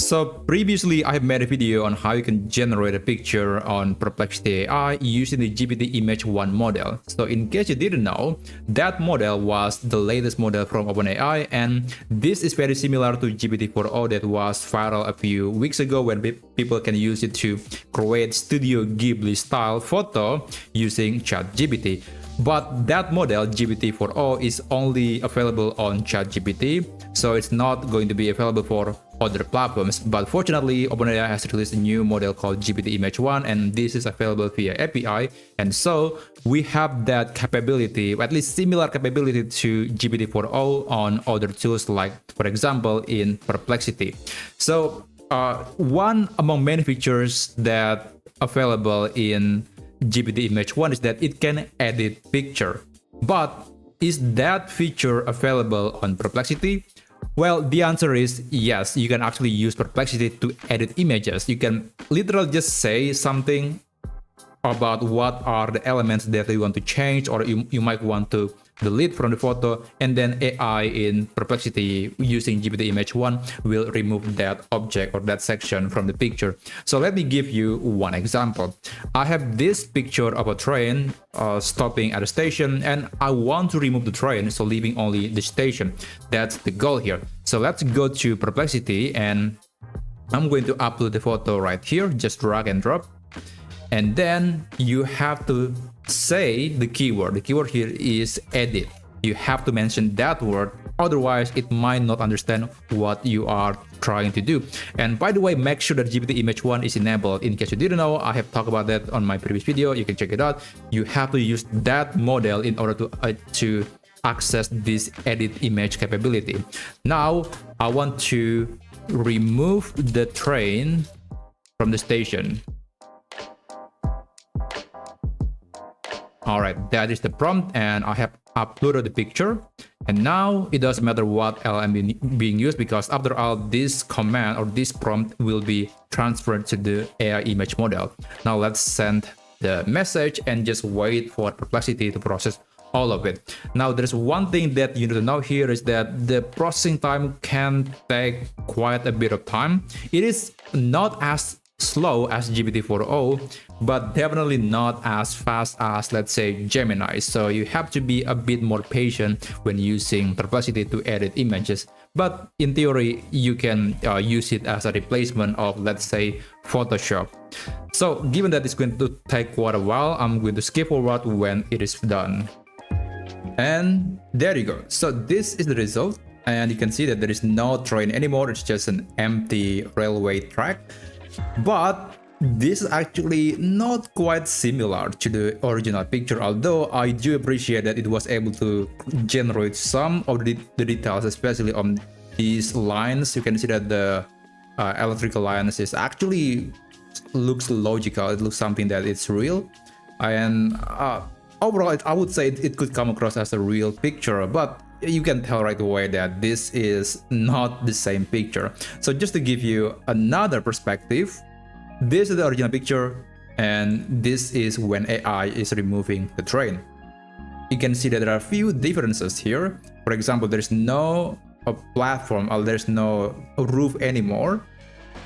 So previously I have made a video on how you can generate a picture on Perplexity AI using the GPT-Image1 model. So in case you didn't know, that model was the latest model from OpenAI, and this is very similar to GPT-4o that was viral a few weeks ago when people can use it to create Studio Ghibli style photo using ChatGPT. But that model, GPT-4o, is only available on ChatGPT, so it's not going to be available for other platforms. But fortunately, OpenAI has released a new model called GPT-Image1, and this is available via API. And so we have that capability, or at least similar capability to GPT-4o on other tools, like, for example, in Perplexity. So one among many features that available in GPT-Image1 is that it can edit picture. But is that feature available on Perplexity? Well, the answer is yes. You can actually use Perplexity to edit images. You can literally just say something about what are the elements that you want to change, or you might want to delete from the photo, and then AI in Perplexity using GPT-Image1 will remove that object or that section from the picture. So let me give you one example. I have this picture of a train stopping at a station, and I want to remove the train, so leaving only the station. That's the goal here. So let's go to Perplexity, and I'm going to upload the photo right here, just drag and drop. And then you have to say the keyword. The keyword here is edit. You have to mention that word, otherwise it might not understand what you are trying to do. And by the way, make sure that GPT-Image1 is enabled. In case you didn't know, I have talked about that on my previous video. You can check it out. You have to use that model in order to access this edit image capability. Now, I want to remove the train from the station. All right, that is the prompt, and I have uploaded the picture. And now it doesn't matter what LLM being used, because after all, this command or this prompt will be transferred to the AI image model. Now let's send the message and just wait for Perplexity to process all of it. Now there's one thing that you need to know here is that the processing time can take quite a bit of time. It is not as slow as GPT-4o, but definitely not as fast as, let's say, Gemini. So you have to be a bit more patient when using Perplexity to edit images. But in theory, you can use it as a replacement of, let's say, Photoshop. So given that it's going to take quite a while, I'm going to skip forward when it is done. And there you go. So this is the result. And you can see that there is no train anymore. It's just an empty railway track. But this is actually not quite similar to the original picture, although I do appreciate that it was able to generate some of the details, especially on these lines. You can see that the electrical lines is actually looks logical. It looks something that it's real. And overall, I would say it could come across as a real picture, but you can tell right away that this is not the same picture. So just to give you another perspective, this is the original picture, and this is when AI is removing the train. You can see that there are a few differences here. For example, there's no platform, or there's no roof anymore.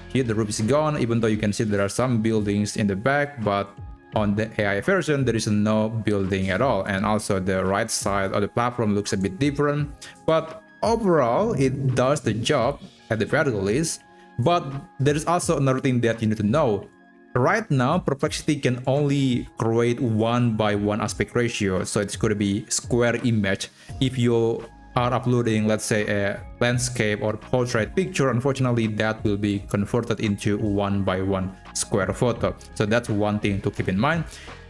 Here the roof is gone, even though you can see there are some buildings in the back, but on the AI version, there is no building at all. And also the right side of the platform looks a bit different. But overall, it does the job at the very least. But there is also another thing that you need to know. Right now, Perplexity can only create 1:1 aspect ratio. So it's going to be square image. If you are uploading, let's say, a landscape or portrait picture, unfortunately that will be converted into 1:1 square photo. So that's one thing to keep in mind.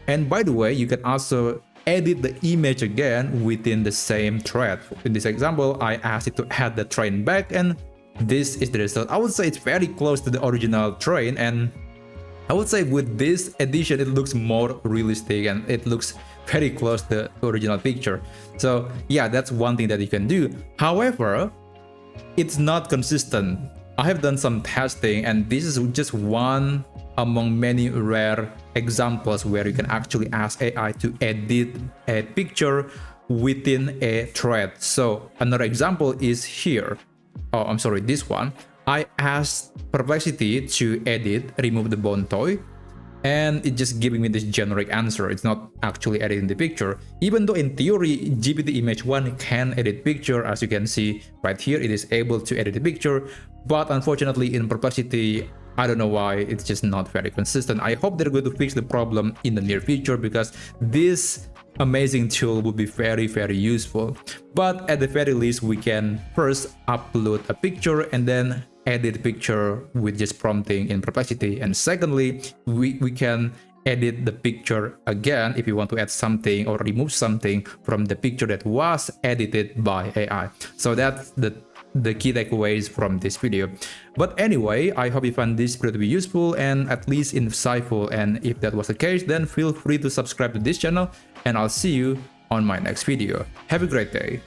And by the way, you can also edit the image again within the same thread. In this example, I asked it to add the train back, and this is the result. I would say it's very close to the original train, and I would say with this edition it looks more realistic and it looks very close to the original picture. So yeah, that's one thing that you can do. However, it's not consistent. I have done some testing, and this is just one among many rare examples where you can actually ask AI to edit a picture within a thread. So another example is here. Oh, I'm sorry, this one. I asked Perplexity to remove the bone toy, and it's just giving me this generic answer. It's not actually editing the picture, even though in theory GPT Image 1 can edit picture. As you can see right here, it is able to edit the picture, but unfortunately in Perplexity, I don't know why, it's just not very consistent. I hope they're going to fix the problem in the near future, because this amazing tool would be very, very useful. But at the very least, we can first upload a picture and then edit the picture with just prompting in Perplexity. And secondly, we can edit the picture again if you want to add something or remove something from the picture that was edited by AI. So that's the key takeaways from this video. But anyway, I hope you found this video to be useful and at least insightful. And if that was the case, then feel free to subscribe to this channel, and I'll see you on my next video. Have a great day.